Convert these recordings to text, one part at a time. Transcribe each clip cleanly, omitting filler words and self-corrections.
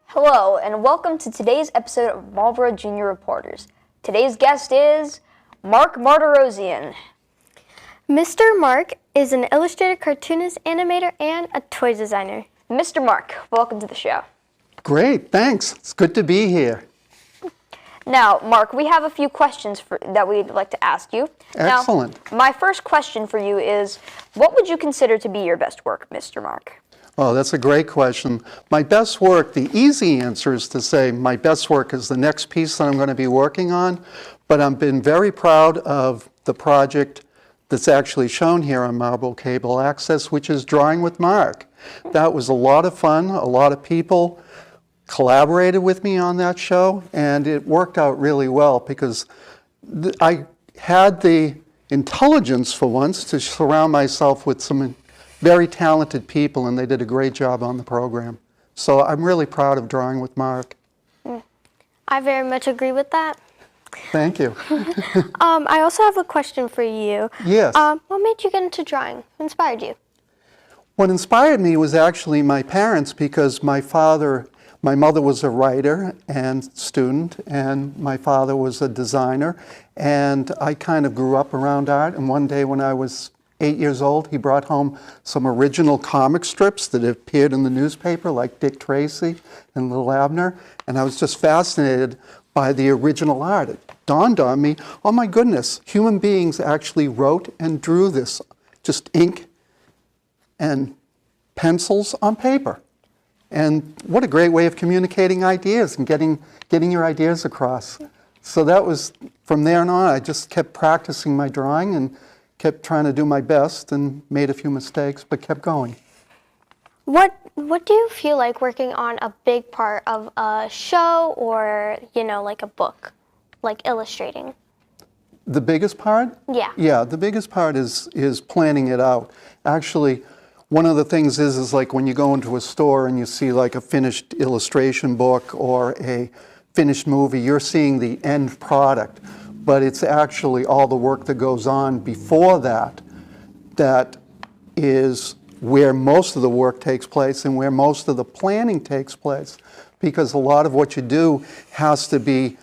Hello, and welcome to today's episode of Marlborough Junior Reporters. Today's guest is Mark Marderosian. Mr. Mark is an illustrator, cartoonist, animator, and a toy designer. Mr. Mark, welcome to the show. Great, thanks. It's good to be here. Now, Mark, we have a few questions that we'd like to ask you. Excellent. Now, my first question for you is, what would you consider to be your best work, Mr. Mark? Oh, that's a great question. My best work, the easy answer is to say my best work is the next piece that I'm going to be working on, but I've been very proud of the project that's actually shown here on Marlborough Cable Access, which is Drawing with Mark. That was a lot of fun. A lot of people collaborated with me on that show, and it worked out really well because I had the intelligence for once to surround myself with some very talented people, and they did a great job on the program. So I'm really proud of Drawing with Mark. I very much agree with that. Thank you. I also have a question for you. Yes. What made you get into drawing? What inspired you? What inspired me was actually my parents, because my mother was a writer and student, and my father was a designer, and I kind of grew up around art. And one day when I was 8 years old, he brought home some original comic strips that appeared in the newspaper, like Dick Tracy and Little Abner, and I was just fascinated by the original art. It dawned on me, oh my goodness, human beings actually wrote and drew this, just ink and pencils on paper. And what a great way of communicating ideas and getting your ideas across. So that was, from there on, I just kept practicing my drawing and kept trying to do my best and made a few mistakes, but kept going. What do you feel like working on a big part of a show or, like a book, like illustrating? The biggest part? Yeah. Yeah, the biggest part is planning it out. Actually, one of the things is like when you go into a store and you see like a finished illustration book or a finished movie, you're seeing the end product. But it's actually all the work that goes on before that is where most of the work takes place and where most of the planning takes place. Because a lot of what you do has to be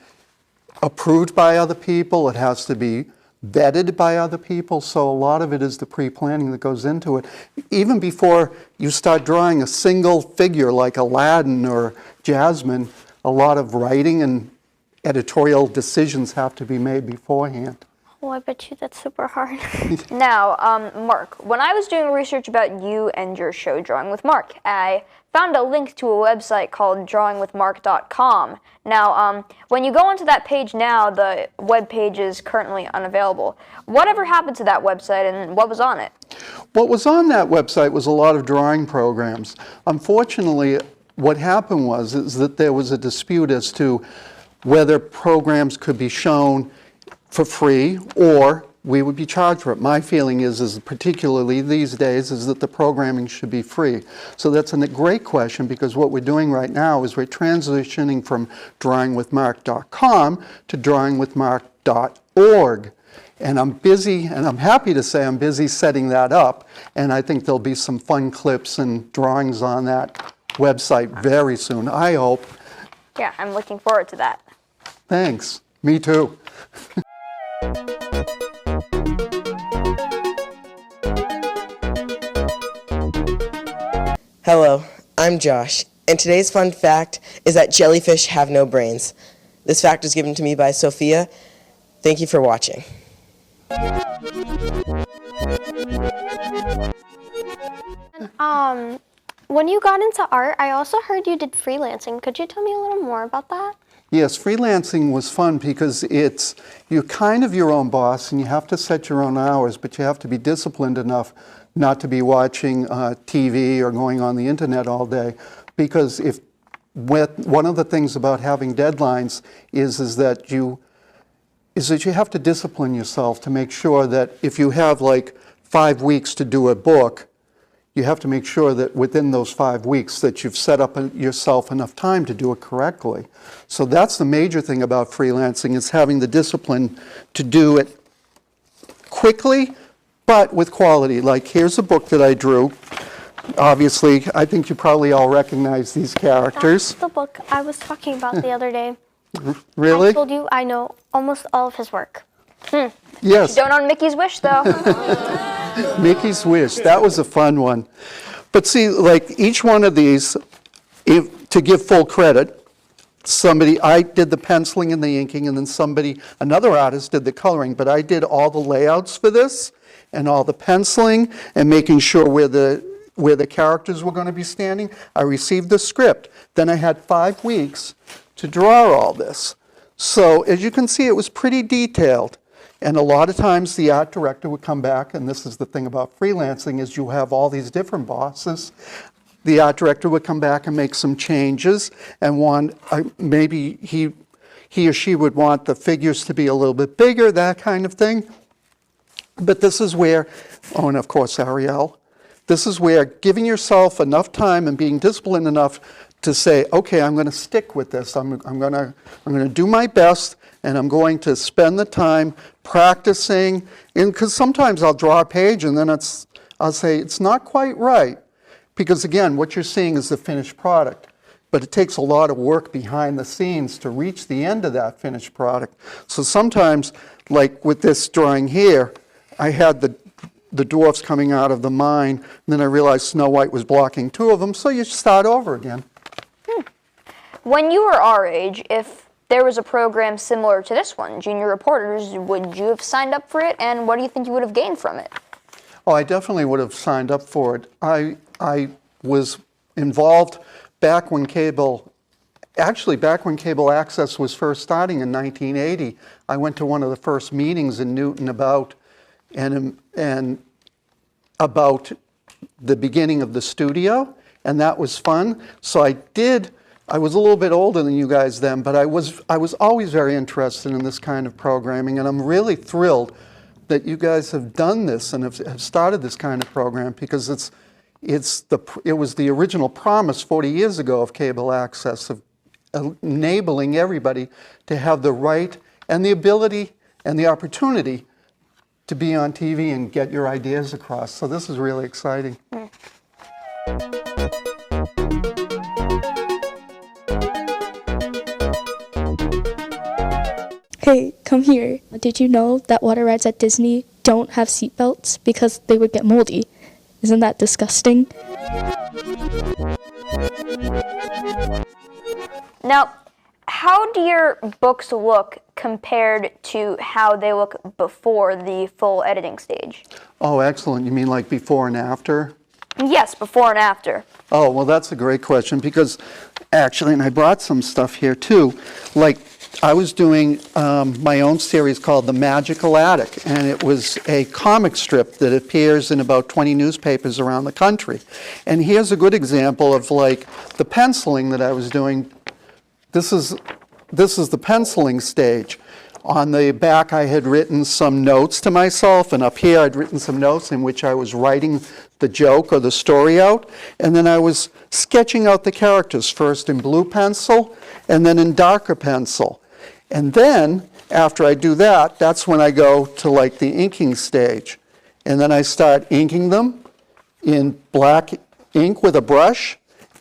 approved by other people, it has to be vetted by other people, so a lot of it is the pre-planning that goes into it. Even before you start drawing a single figure like Aladdin or Jasmine, a lot of writing and editorial decisions have to be made beforehand. Oh, I bet you that's super hard. Now, Mark, when I was doing research about you and your show, Drawing with Mark, I found a link to a website called drawingwithmark.com. Now, when you go onto that page now, the web page is currently unavailable. Whatever happened to that website and what was on it? What was on that website was a lot of drawing programs. Unfortunately, what happened is that there was a dispute as to whether programs could be shown for free or we would be charged for it. My feeling is particularly these days, is that the programming should be free. So that's a great question, because what we're doing right now is we're transitioning from drawingwithmark.com to drawingwithmark.org. And I'm busy, and I'm happy to say I'm busy setting that up, and I think there'll be some fun clips and drawings on that website very soon, I hope. Yeah, I'm looking forward to that. Thanks. Me too. Hello, I'm Josh, and today's fun fact is that jellyfish have no brains. This fact was given to me by Sophia. Thank you for watching. When you got into art, I also heard you did freelancing. Could you tell me a little more about that? Yes, freelancing was fun because you're kind of your own boss and you have to set your own hours, but you have to be disciplined enough not to be watching TV or going on the internet all day. Because one of the things about having deadlines is that you have to discipline yourself to make sure that if you have like 5 weeks to do a book, you have to make sure that within those 5 weeks that you've set up yourself enough time to do it correctly. So that's the major thing about freelancing, is having the discipline to do it quickly, but with quality. Like, here's a book that I drew. Obviously, I think you probably all recognize these characters. That's the book I was talking about the other day. Really? I told you I know almost all of his work. Yes. Don't own Mickey's Wish, though. Mickey's Wish, that was a fun one. But see, like each one of these, to give full credit, I did the penciling and the inking, and then another artist did the coloring, but I did all the layouts for this, and all the penciling, and making sure where the characters were going to be standing. I received the script. Then I had 5 weeks to draw all this. So as you can see, it was pretty detailed. And a lot of times the art director would come back, and this is the thing about freelancing, is you have all these different bosses. The art director would come back and make some changes, and maybe he or she would want the figures to be a little bit bigger, that kind of thing. But this is where, oh, and of course Ariel, this is where giving yourself enough time and being disciplined enough to say, okay, I'm going to stick with this. I'm going to do my best, and I'm going to spend the time practicing. Because sometimes I'll draw a page and then I'll say it's not quite right. Because again, what you're seeing is the finished product. But it takes a lot of work behind the scenes to reach the end of that finished product. So sometimes, like with this drawing here, I had the dwarfs coming out of the mine, and then I realized Snow White was blocking 2 of them, so you start over again. When you were our age, if there was a program similar to this one, Junior Reporters, would you have signed up for it, and what do you think you would have gained from it? Oh, I definitely would have signed up for it. I was involved back when cable access was first starting in 1980. I went to one of the first meetings in Newton about the beginning of the studio, and that was fun. So I was a little bit older than you guys then, but I was always very interested in this kind of programming, and I'm really thrilled that you guys have done this and have started this kind of program, because it was the original promise 40 years ago of cable access, of enabling everybody to have the right and the ability and the opportunity to be on TV and get your ideas across. So this is really exciting. Hey, come here. Did you know that water rides at Disney don't have seatbelts because they would get moldy? Isn't that disgusting? Now, how do your books look compared to how they look before the full editing stage? Oh, excellent. You mean like before and after? Yes, before and after. Oh, well, that's a great question, because actually, and I brought some stuff here too, like I was doing my own series called The Magical Attic, and it was a comic strip that appears in about 20 newspapers around the country. And here's a good example of like the penciling that I was doing. This is the penciling stage. On the back, I had written some notes to myself, and up here I'd written some notes in which I was writing the joke or the story out, and then I was sketching out the characters, first in blue pencil and then in darker pencil. And then, after I do that, that's when I go to like the inking stage. And then I start inking them in black ink with a brush,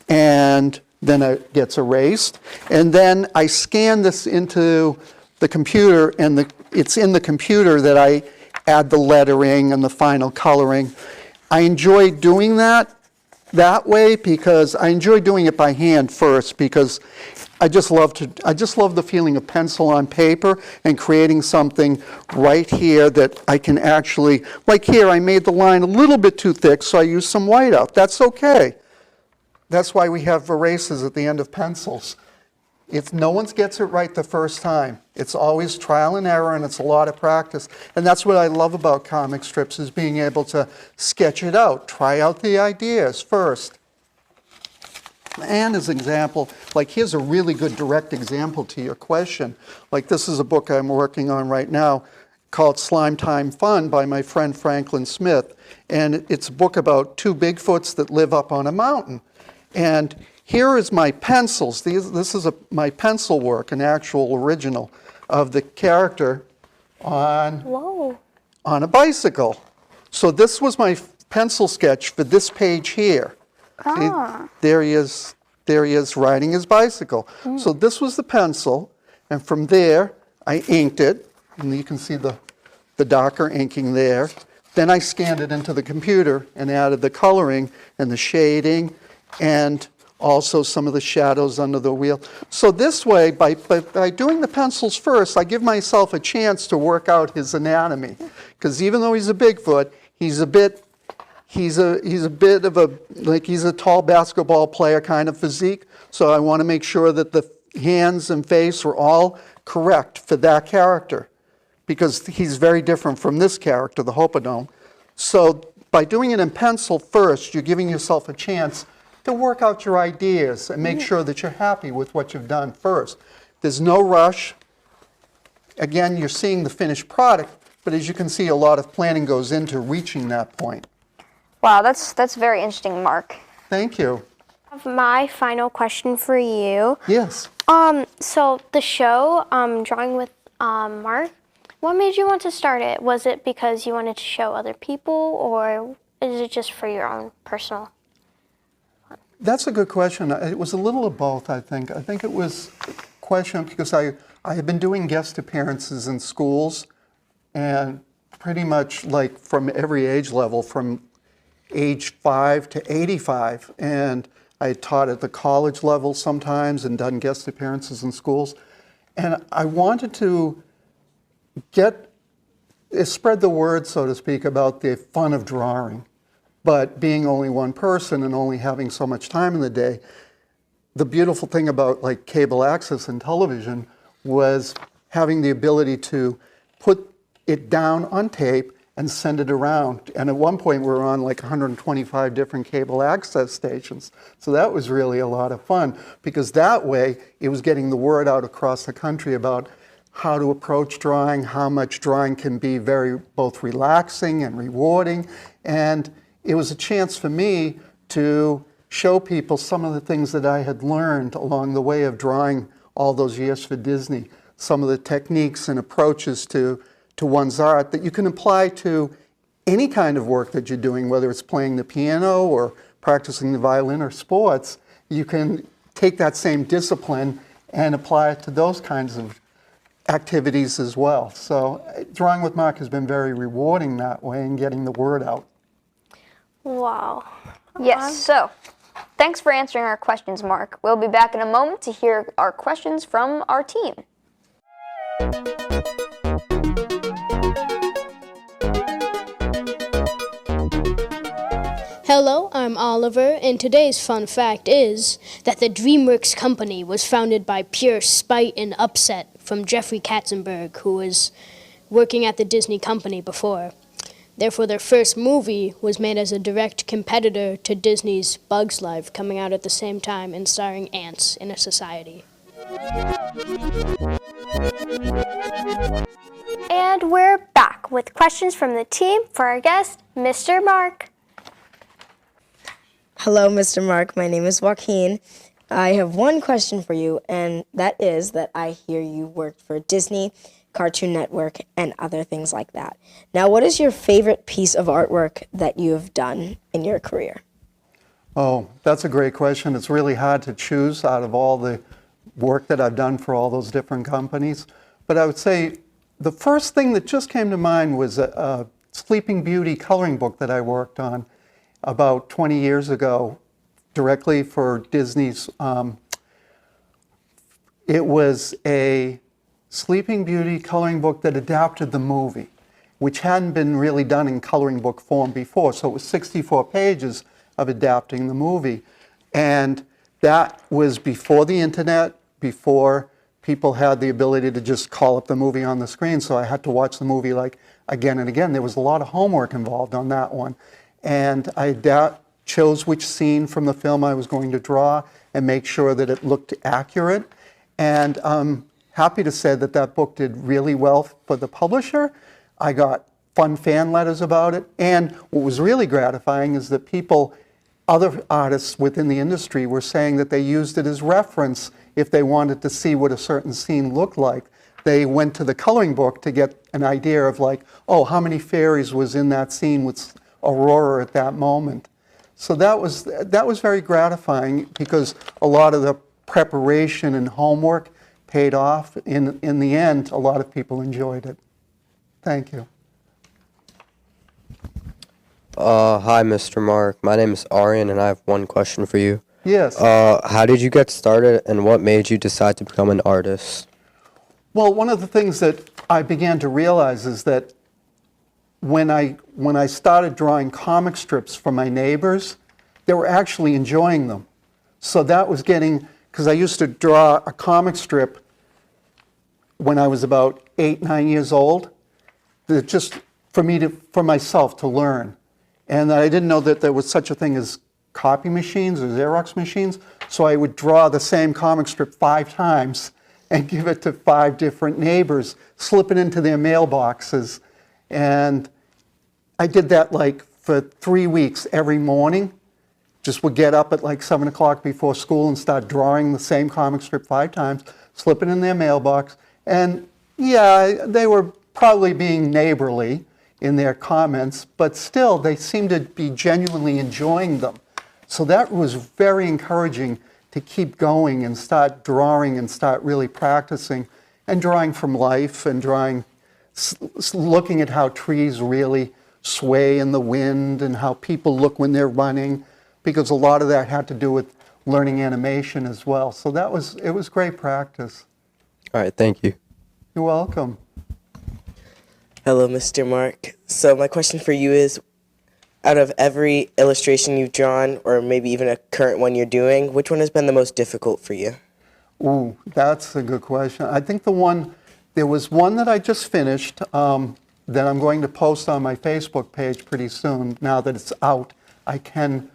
and then it gets erased. And then I scan this into the computer, and it's in the computer that I add the lettering and the final coloring. I enjoy doing that way because I enjoy doing it by hand first, because I just love the feeling of pencil on paper and creating something right here that I can actually, like here I made the line a little bit too thick, so I used some whiteout. That's okay. That's why we have erases at the end of pencils. No one gets it right the first time. It's always trial and error, and it's a lot of practice. And that's what I love about comic strips, is being able to sketch it out, try out the ideas first. And as an example, like here's a really good direct example to your question. Like this is a book I'm working on right now called Slime Time Fun by my friend Franklin Smith. And it's a book about 2 Bigfoots that live up on a mountain. And here is my pencils. This is my pencil work, an actual original of the character on a bicycle. So this was my pencil sketch for this page here. See, there he is riding his bicycle. So this was the pencil, and from there I inked it, and you can see the darker inking there. Then I scanned it into the computer and added the coloring and the shading and also some of the shadows under the wheel. So this way, by doing the pencils first, I give myself a chance to work out his anatomy. Because even though he's a Bigfoot, he's a bit of a, like he's a tall basketball player kind of physique. So I want to make sure that the hands and face are all correct for that character, because he's very different from this character, the Hopadome. So by doing it in pencil first, you're giving yourself a chance to work out your ideas and make sure that you're happy with what you've done first. There's no rush. Again, you're seeing the finished product, but as you can see, a lot of planning goes into reaching that point. Wow, that's very interesting, Mark. Thank you. I have my final question for you. Yes. So the show, Drawing with Mark, what made you want to start it? Was it because you wanted to show other people, or is it just for your own personal? That's a good question. It was a little of both, I think. I think it was a question because I had been doing guest appearances in schools, and pretty much like from every age level, from age 5 to 85. And I had taught at the college level sometimes and done guest appearances in schools. And I wanted to spread the word, so to speak, about the fun of drawing. But being only one person and only having so much time in the day, the beautiful thing about like cable access and television was having the ability to put it down on tape and send it around. And at one point we were on like 125 different cable access stations. So that was really a lot of fun, because that way it was getting the word out across the country about how to approach drawing, how much drawing can be very both relaxing and rewarding. And it was a chance for me to show people some of the things that I had learned along the way of drawing all those years for Disney, some of the techniques and approaches to one's art that you can apply to any kind of work that you're doing, whether it's playing the piano or practicing the violin or sports. You can take that same discipline and apply it to those kinds of activities as well. So Drawing with Mark has been very rewarding that way and getting the word out. Wow. Yes, so thanks for answering our questions, Mark. We'll be back in a moment to hear our questions from our team. Hello, I'm Oliver, and today's fun fact is that the DreamWorks company was founded by pure spite and upset from Jeffrey Katzenberg, who was working at the Disney company before. Therefore, their first movie was made as a direct competitor to Disney's Bugs Life, coming out at the same time and starring ants in a society. And we're back with questions from the team for our guest, Mr. Mark. Hello, Mr. Mark. My name is Joaquin. I have one question for you, and that is that I hear you worked for Disney, Cartoon Network, and other things like that. Now, what is your favorite piece of artwork that you have done in your career? Oh, that's a great question. It's really hard to choose out of all the work that I've done for all those different companies. But I would say the first thing that just came to mind was a Sleeping Beauty coloring book that I worked on about 20 years ago, directly for Disney's. It was a Sleeping Beauty coloring book that adapted the movie, which hadn't been really done in coloring book form before. So it was 64 pages of adapting the movie. And that was before the internet, before people had the ability to just call up the movie on the screen. So I had to watch the movie like again and again. There was a lot of homework involved on that one. And I chose which scene from the film I was going to draw and make sure that it looked accurate. And I'm happy to say that that book did really well for the publisher. I got fun fan letters about it. And what was really gratifying is that other artists within the industry were saying that they used it as reference if they wanted to see what a certain scene looked like. they went to the coloring book to get an idea of like, oh, how many fairies was in that scene with Aurora at that moment. So that was very gratifying because a lot of the preparation and homework paid off. In the end, a lot of people enjoyed it. Thank you. Hi, Mr. Mark. My name is Aryan, and I have one question for you. Yes. How did you get started, and what made you decide to become an artist? Well, one of the things that I began to realize is that when I started drawing comic strips for my neighbors, they were actually enjoying them. So that was getting, because I used to draw a comic strip when I was about 8, 9 years old, that just for myself to learn. And I didn't know that there was such a thing as copy machines or Xerox machines, so I would draw the same comic strip 5 times and give it to 5 different neighbors, slip it into their mailboxes. And I did that like for 3 weeks every morning. Just would get up at like 7 o'clock before school and start drawing the same comic strip 5 times, slip it in their mailbox. And yeah, they were probably being neighborly in their comments, but still they seemed to be genuinely enjoying them. So that was very encouraging to keep going and start drawing and start really practicing and drawing from life and drawing, looking at how trees really sway in the wind and how people look when they're running, because a lot of that had to do with learning animation as well. So it was great practice. All right, thank you. You're welcome. Hello, Mr. Mark. So my question for you is, out of every illustration you've drawn, or maybe even a current one you're doing, which one has been the most difficult for you? Ooh, that's a good question. I think there was one that I just finished that I'm going to post on my Facebook page pretty soon. Now that it's out, I can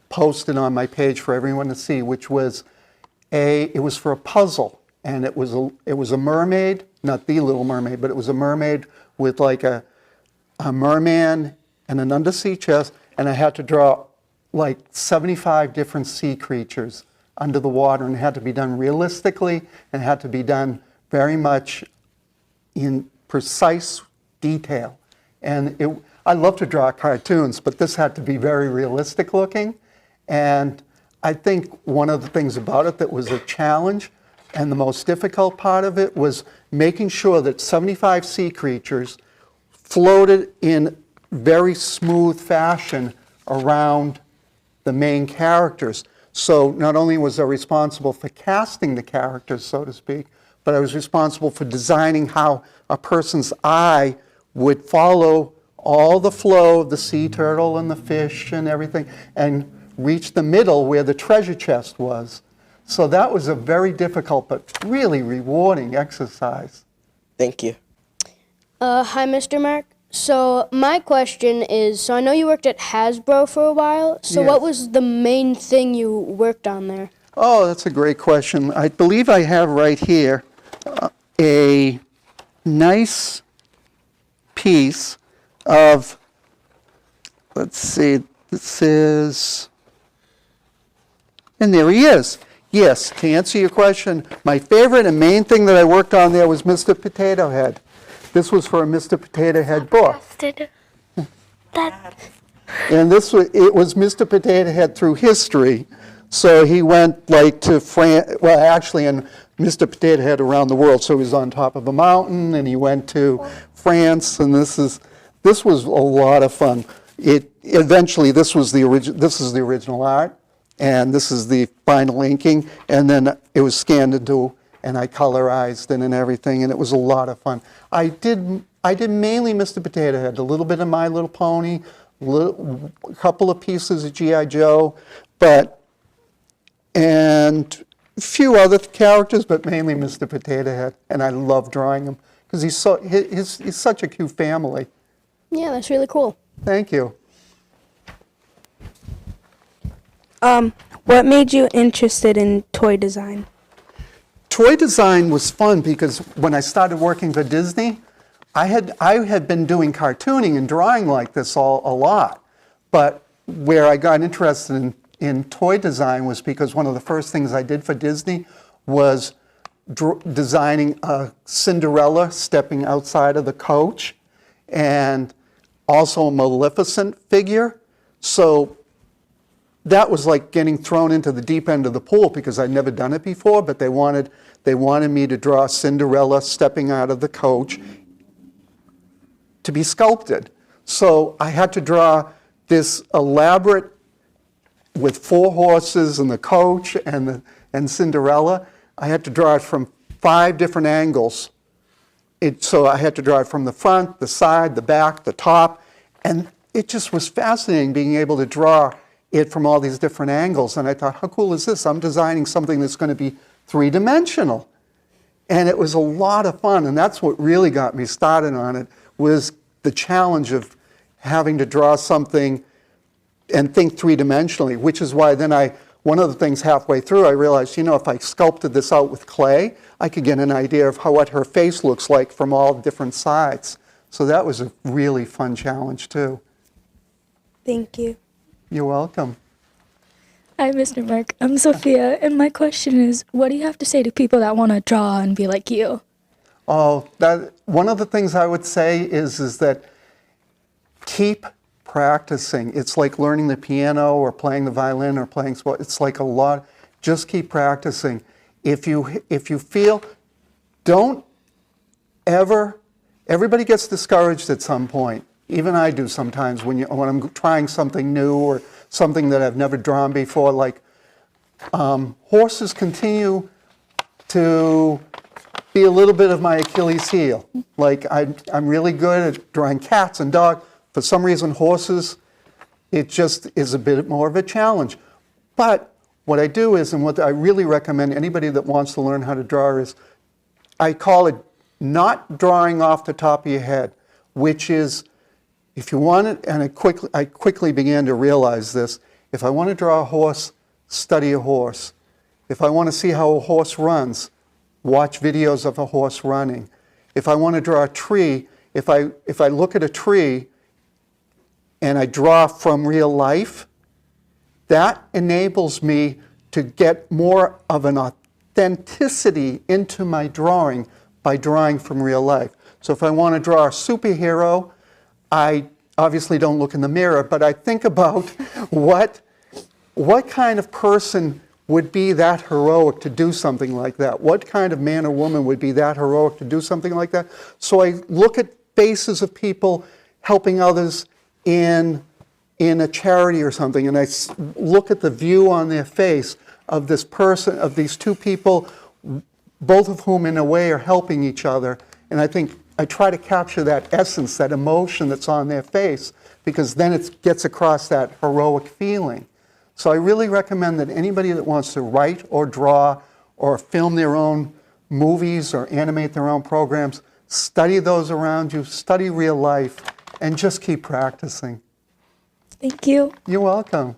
post it on my page for everyone to see, which was it was for a puzzle, and it was a mermaid, not the Little Mermaid, but it was a mermaid with like a merman and an undersea chest, and I had to draw like 75 different sea creatures under the water, and it had to be done realistically, and it had to be done very much in precise detail. And I love to draw cartoons, but this had to be very realistic looking. And I think one of the things about it that was a challenge, and the most difficult part of it, was making sure that 75 sea creatures floated in very smooth fashion around the main characters. So not only was I responsible for casting the characters, so to speak, but I was responsible for designing how a person's eye would follow all the flow of the sea turtle and the fish and everything, and reach the middle where the treasure chest was. So that was a very difficult but really rewarding exercise. Thank you. Hi, Mr. Mark. So my question is, so I know you worked at Hasbro for a while. So Yes. what was the main thing you worked on there? Oh, that's a great question. I believe I have right here a nice piece of, let's see, this is, and there he is. Yes, to answer your question, my favorite and main thing that I worked on there was Mr. Potato Head. This was for a Mr. Potato Head book. And it was Mr. Potato Head through history. So he went like to France, well actually, and Mr. Potato Head around the world. So he was on top of a mountain, and he went to France, and this was a lot of fun. Eventually this is the original art, and this is the final inking, and then it was scanned into, and I colorized it and everything, and it was a lot of fun. I did mainly Mr. Potato Head, a little bit of My Little Pony, a couple of pieces of G.I. Joe, and a few other characters, but mainly Mr. Potato Head, and I love drawing him because he's such a cute family. Yeah, that's really cool. Thank you. What made you interested in toy design? Toy design was fun because when I started working for Disney, I had been doing cartooning and drawing like this a lot. But where I got interested in toy design was because one of the first things I did for Disney was designing a Cinderella stepping outside of the coach, and also a Maleficent figure. So that was like getting thrown into the deep end of the pool because I'd never done it before, but they wanted me to draw Cinderella stepping out of the coach to be sculpted. So I had to draw this elaborate, with 4 horses and the coach and Cinderella. I had to draw it from 5 different angles. So I had to draw it from the front, the side, the back, the top, and it just was fascinating being able to draw it from all these different angles. And I thought, how cool is this? I'm designing something that's going to be 3-dimensional. And it was a lot of fun, and that's what really got me started on it, was the challenge of having to draw something and think 3-dimensionally, which is why then one of the things halfway through, I realized, if I sculpted this out with clay, I could get an idea of what her face looks like from all different sides. So that was a really fun challenge too. Thank you. You're welcome. Hi, Mr. Mark. I'm Sophia, and my question is, what do you have to say to people that want to draw and be like you? Oh, one of the things I would say is that keep practicing. It's like learning the piano or playing the violin or playing sport. It's like a lot. Just keep practicing. If you feel, don't ever. Everybody gets discouraged at some point. Even I do sometimes when I'm trying something new or something that I've never drawn before. Like horses continue to be a little bit of my Achilles heel. Like I'm really good at drawing cats and dogs. For some reason, horses, it just is a bit more of a challenge. But what I do is, and what I really recommend anybody that wants to learn how to draw is, I call it not drawing off the top of your head, which is, if you want it, and I quickly began to realize this, if I want to draw a horse, study a horse. If I want to see how a horse runs, watch videos of a horse running. If I want to draw a tree, if I look at a tree and I draw from real life, that enables me to get more of an authenticity into my drawing by drawing from real life. So if I want to draw a superhero, I obviously don't look in the mirror, but I think about what kind of person would be that heroic to do something like that? What kind of man or woman would be that heroic to do something like that? So I look at faces of people helping others in a charity or something, and I look at the view on their face of this person, of these two people, both of whom in a way are helping each other, and I think I try to capture that essence, that emotion that's on their face, because then it gets across that heroic feeling. So I really recommend that anybody that wants to write or draw or film their own movies or animate their own programs, study those around you, study real life, and just keep practicing. Thank you. You're welcome.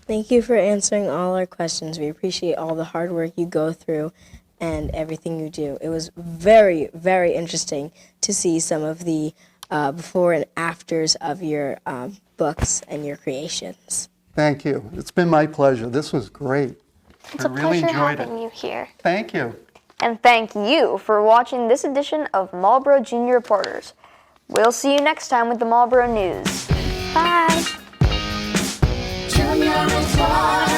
Thank you for answering all our questions. We appreciate all the hard work you go through and everything you do. It was very, very interesting to see some of the before and afters of your books and your creations. Thank you. It's been my pleasure. This was great. It's I a really pleasure enjoyed having it. you here. Thank you. And thank you for watching this edition of Marlborough Junior Reporters. We'll see you next time with the Marlborough News. Bye. Junior Reporters.